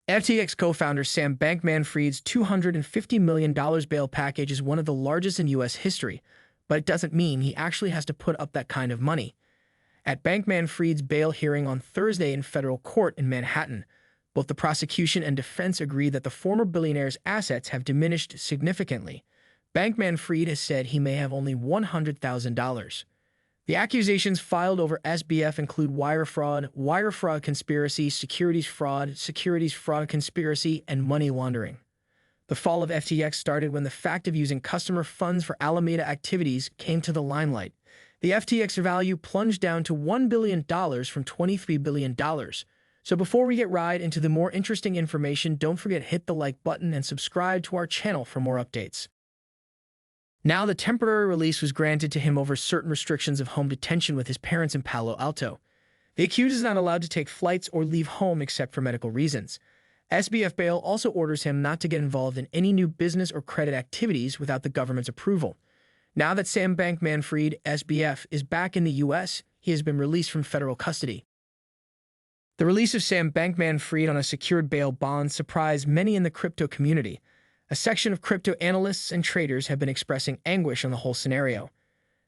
FTX co-founder Sam Bankman-Fried's $250 million bail package is one of the largest in U.S. history, but it doesn't mean he actually has to put up that kind of money. At Bankman-Fried's bail hearing on Thursday in federal court in Manhattan, both the prosecution and defense agree that the former billionaire's assets have diminished significantly. Bankman-Fried has said he may have only $100,000. The accusations filed over SBF include wire fraud conspiracy, securities fraud conspiracy, and money laundering. The fall of FTX started when the fact of using customer funds for Alameda activities came to the limelight. The FTX value plunged down to $1 billion from $23 billion. So before we get right into the more interesting information, don't forget to hit the like button and subscribe to our channel for more updates. Now, the temporary release was granted to him over certain restrictions of home detention with his parents in Palo Alto. The accused is not allowed to take flights or leave home except for medical reasons. SBF bail also orders him not to get involved in any new business or credit activities without the government's approval. Now that Sam Bankman-Fried, SBF, is back in the U.S., he has been released from federal custody. The release of Sam Bankman-Fried on a secured bail bond surprised many in the crypto community. A section of crypto analysts and traders have been expressing anguish on the whole scenario.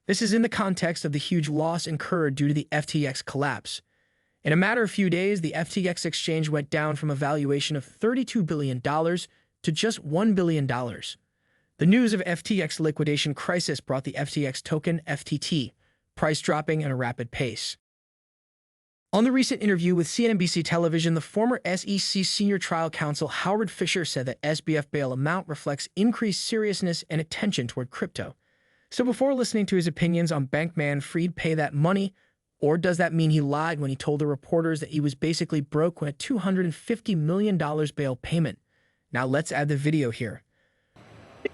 This is in the context of the huge loss incurred due to the FTX collapse. In a matter of few days, the FTX exchange went down from a valuation of $32 billion to just $1 billion. The news of FTX liquidation crisis brought the FTX token, FTT, price dropping at a rapid pace. On the recent interview with CNBC television, the former SEC senior trial counsel Howard Fisher said that SBF bail amount reflects increased seriousness and attention toward crypto. So before listening to his opinions on Bankman-Fried pay that money, or does that mean he lied when he told the reporters that he was basically broke with a $250 million bail payment? Now let's add the video here.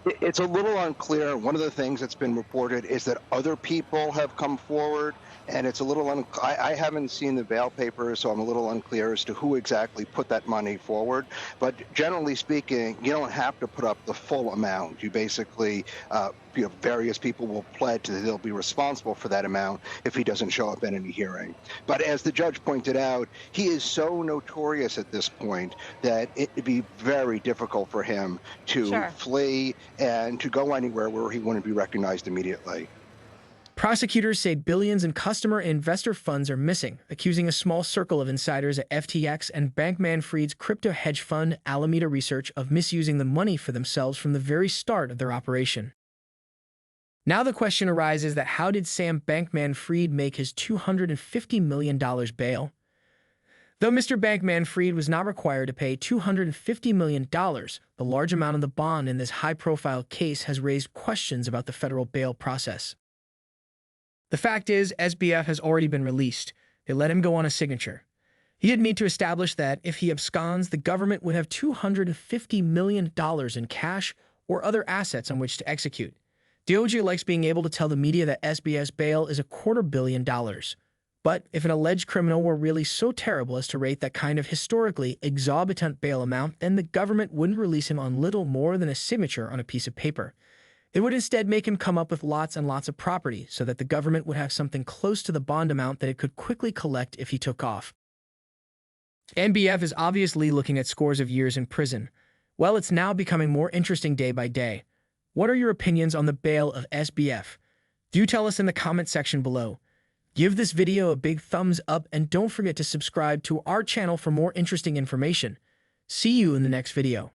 It's a little unclear. One of the things that's been reported is that other people have come forward, and it's a little I haven't seen the bail papers, so I'm a little unclear as to who exactly put that money forward. But generally speaking, you don't have to put up the full amount. You basically, various people will pledge that they'll be responsible for that amount if he doesn't show up at any hearing. But as the judge pointed out, he is so notorious at this point that it'd be very difficult for him to flee and to go anywhere where he wouldn't be recognized immediately. Prosecutors say billions in customer and investor funds are missing, accusing a small circle of insiders at FTX and Bankman-Fried's crypto hedge fund Alameda Research of misusing the money for themselves from the very start of their operation. Now the question arises that how did Sam Bankman-Fried make his $250 million bail? Though Mr. Bankman-Fried was not required to pay $250 million, the large amount of the bond in this high-profile case has raised questions about the federal bail process. The fact is, SBF has already been released. They let him go on a signature. He didn't need to establish that if he absconds, the government would have $250 million in cash or other assets on which to execute. DOJ likes being able to tell the media that SBF's bail is $250 million. But if an alleged criminal were really so terrible as to rate that kind of historically exorbitant bail amount, then the government wouldn't release him on little more than a signature on a piece of paper. It would instead make him come up with lots and lots of property so that the government would have something close to the bond amount that it could quickly collect if he took off. NBF is obviously looking at scores of years in prison. Well, it's now becoming more interesting day by day. What are your opinions on the bail of SBF? Do tell us in the comment section below. Give this video a big thumbs up and don't forget to subscribe to our channel for more interesting information. See you in the next video.